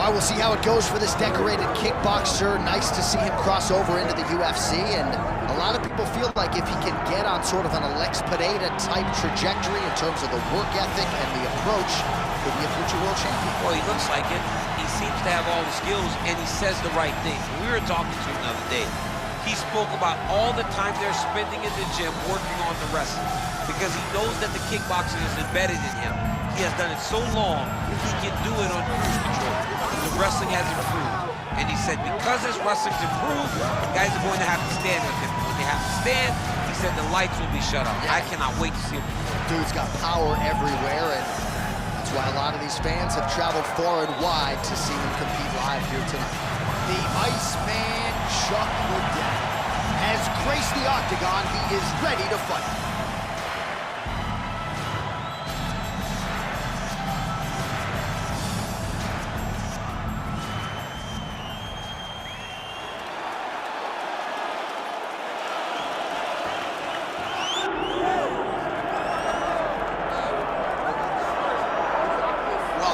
All right, we'll see how it goes for this decorated kickboxer. Nice to see him cross over into the UFC, and a lot of people feel like if he can get on sort of an Alex Pineda type trajectory in terms of the work ethic and the approach, could be a future world champion. Well, he looks like it. He seems to have all the skills, and he says the right things. We were talking to him the other day. He spoke about all the time they're spending in the gym working on the wrestling, because he knows that the kickboxing is embedded in him. He has done it so long, he can do it on cruise control. The wrestling has improved. And he said because his wrestling's improved, guys are going to have to stand with him. When they have to stand, he said the lights will be shut off. I cannot wait to see him. Dude's got power everywhere, and that's why a lot of these fans have traveled far and wide to see him compete live here tonight. The Iceman, Chuck Liddell, has graced the octagon. He is ready to fight.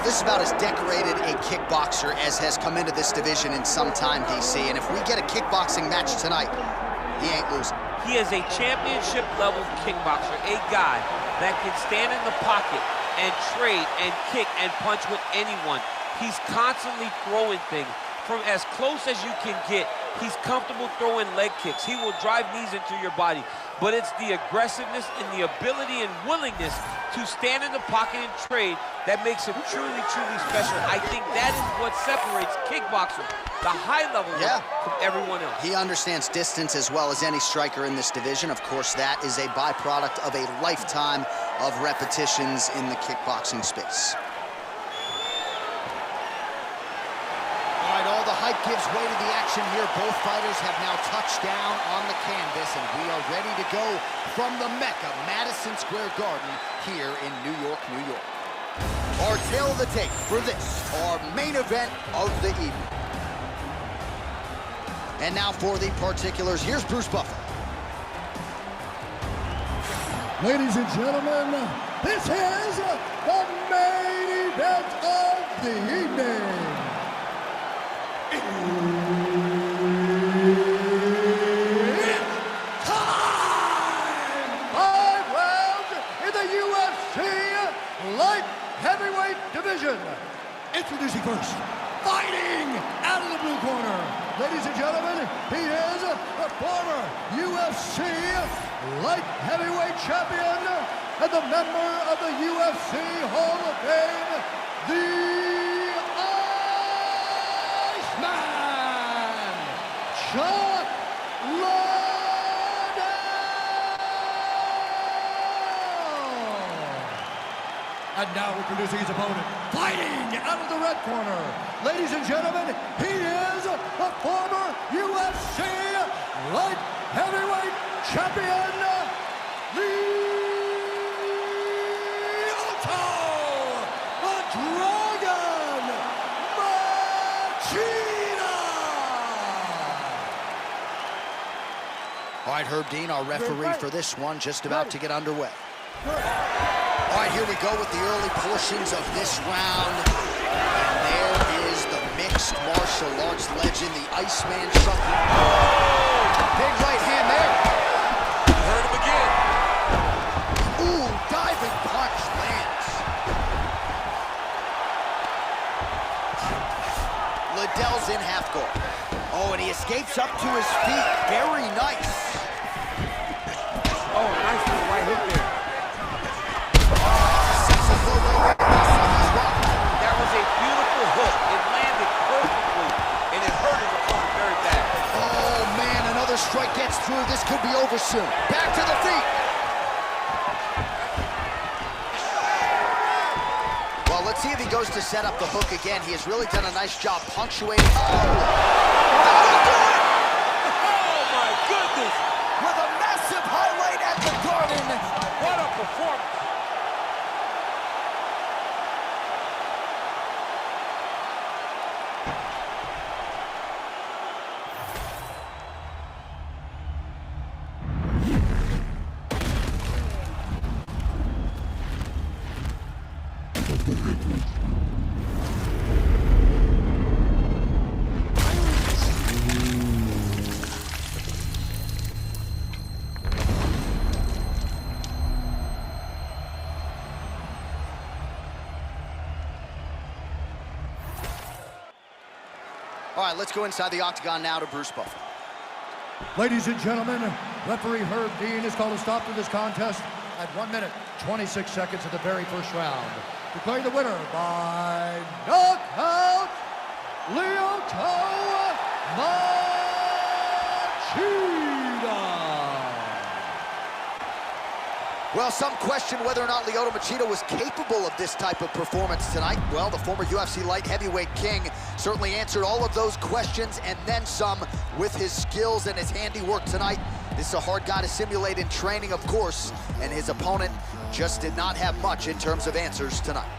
This is about as decorated a kickboxer as has come into this division in some time, DC. And if we get a kickboxing match tonight, he ain't losing. He is a championship-level kickboxer, a guy that can stand in the pocket and trade and kick and punch with anyone. He's constantly throwing things from as close as you can get. He's comfortable throwing leg kicks. He will drive knees into your body. But it's the aggressiveness and the ability and willingness to stand in the pocket and trade that makes him truly, truly special. I think that is what separates kickboxers, the high level, from everyone else. He understands distance as well as any striker in this division. Of course, that is a byproduct of a lifetime of repetitions in the kickboxing space. All the hype gives way to the action here. Both fighters have now touched down on the canvas, and we are ready to go from the Mecca, Madison Square Garden, here in New York, New York. Our tail of the tape for this, our main event of the evening. And now for the particulars, here's Bruce Buffer. Ladies and gentlemen, this is the main event of the evening. It's time! 5 rounds in the UFC light heavyweight division. Introducing first, fighting out of the blue corner. Ladies and gentlemen, he is the former UFC light heavyweight champion and the member of the UFC Hall of Fame, the Chuck Liddell! And now introducing his opponent, fighting out of the red corner. Ladies and gentlemen, he is the former UFC light heavyweight champion, Lyoto, the Dragon Machida! All right, Herb Dean, our referee for this one, just about to get underway. All right, here we go with the early portions of this round. And there is the mixed martial arts legend, the Iceman, Chuck Liddell. Big right hand there. You heard him again. Ooh, diving punch lands. Liddell's in half guard. Oh, and he escapes up to his feet. Very nice. Oh, nice little right hook there. That was a beautiful hook. It landed perfectly, and it hurt his opponent very bad. Oh, man, another strike gets through. This could be over soon. Back to the feet. Well, let's see if he goes to set up the hook again. He has really done a nice job punctuating. Oh, my goodness. With a massive highlight at the Garden. What a performance. All right, let's go inside the octagon now to Bruce Buffer. Ladies and gentlemen, referee Herb Dean has called a stop to this contest at 1 minute, 26 seconds of the very first round. Declaring the winner by knockout, Lyoto Machida. Well, some question whether or not Lyoto Machida was capable of this type of performance tonight. Well, the former UFC light heavyweight king certainly answered all of those questions and then some with his skills and his handiwork tonight. This is a hard guy to simulate in training, of course, and his opponent just did not have much in terms of answers tonight.